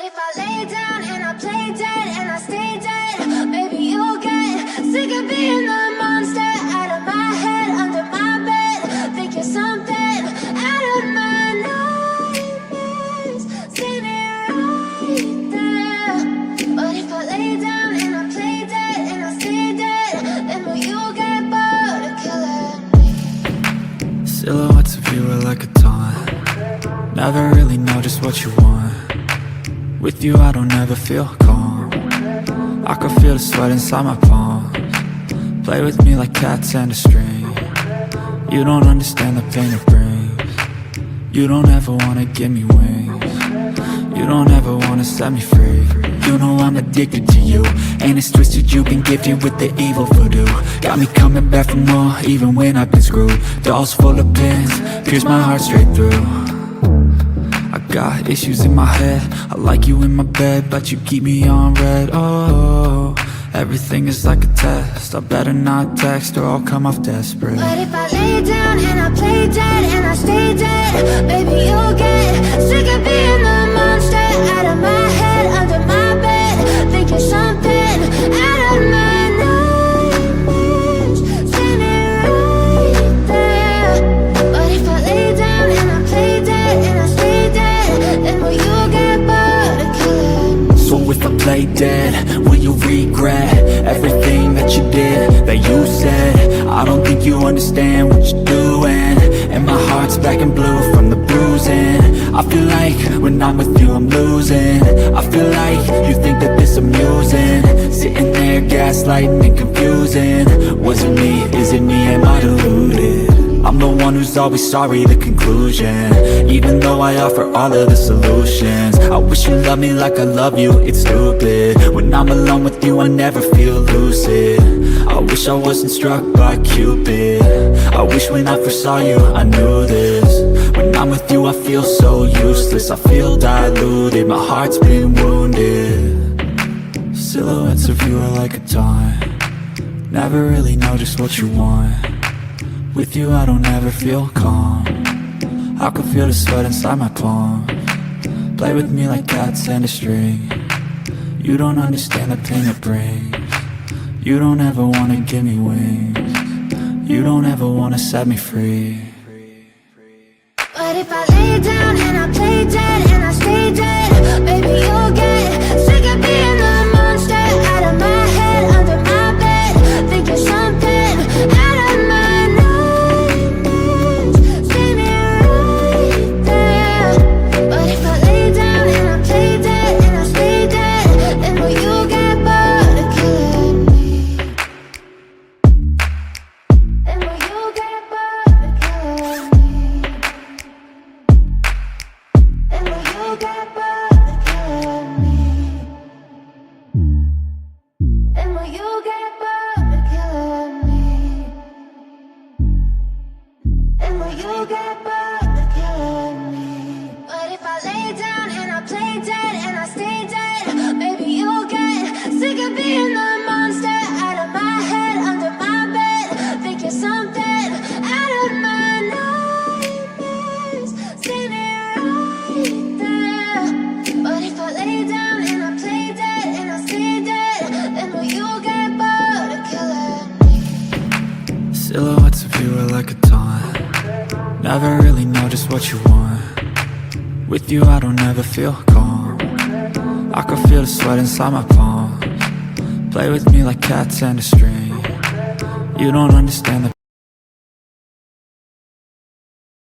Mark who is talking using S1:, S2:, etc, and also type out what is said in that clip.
S1: if I lay down and I play dead and I stay dead, maybe you'll get sick of being the monster out of my head, under my bed. Think you're something out of my nightmares. See me right there. But if I lay down and I play dead and I stay dead, then will you get bored of killing me?
S2: Silhouettes of you are like a taunt. Never really know just what you want. With you I don't ever feel calm. I can feel the sweat inside my palms. Play with me like cats and a string. You don't understand the pain it brings. You don't ever wanna give me wings. You don't ever wanna set me free. You know I'm addicted to you, and it's twisted you've been gifted with the evil voodoo. Got me coming back for more, even when I've been screwed. Dolls full of pins, pierce my heart straight through. I got issues in my head, I like you in my bed, but you keep me on red. Oh, everything is like a test, I better not text or I'll come off desperate.
S1: But if I lay down and I play dead and I stay dead, maybe you'll get sick of being the monster out of my head, under my bed. Think you're something out of my nightmares. See me right there. But if I lay down and I play dead and I stay dead, then will you get bored of killing me?
S2: So if I play dead, will you regret everything that you did, that you said? I don't think you understand what you're doing, and my heart's black and blue from the bruising. I feel like when I'm with you I'm losing. I feel like you think that this amusing, sitting there gaslighting and confusing. Was it me? Is it me? Am I deluded? I'm the one who's always sorry, the conclusion, even though I offer all of the solutions. I wish you loved me like I love you, it's stupid. When I'm alone with you I never feel lucid. I wish I wasn't struck by Cupid. I wish when I first saw you I knew this. When I'm with you I feel so useless, I feel diluted, my heart's been wounded. Silhouettes of you are like a taunt. Never really know just what you want. With you I don't ever feel calm. I can feel the sweat inside my palms. Play with me like cats and a string. You don't understand the pain it brings. You don't ever wanna give me wings. You don't ever wanna set me free.
S1: But if I lay down and I play dead and I stay dead, maybe you'll get sick of being the monster out of my head, under my bed. Think you're something out of my nightmares. See me right there. But if I lay down and I play dead and I stay dead, then will you get bored of killing me? Then will you get bored of killing me? And will you get bored of killing me? And will you get bored of killing me? And will you get bored of killing me? But if I lay down and I play dead and I stay dead, maybe you'll get sick of being the monster out of my head, under my bed. Think you're something out of my nightmares. See me right there. But if I lay down and I play dead and I stay dead, then will you get bored of killing me?
S2: Silhouettes of you are like a taunt. Never really know just what you want. With you I don't ever feel calm. I can feel the sweat inside my palms. Play with me like cats and a string. You don't understand the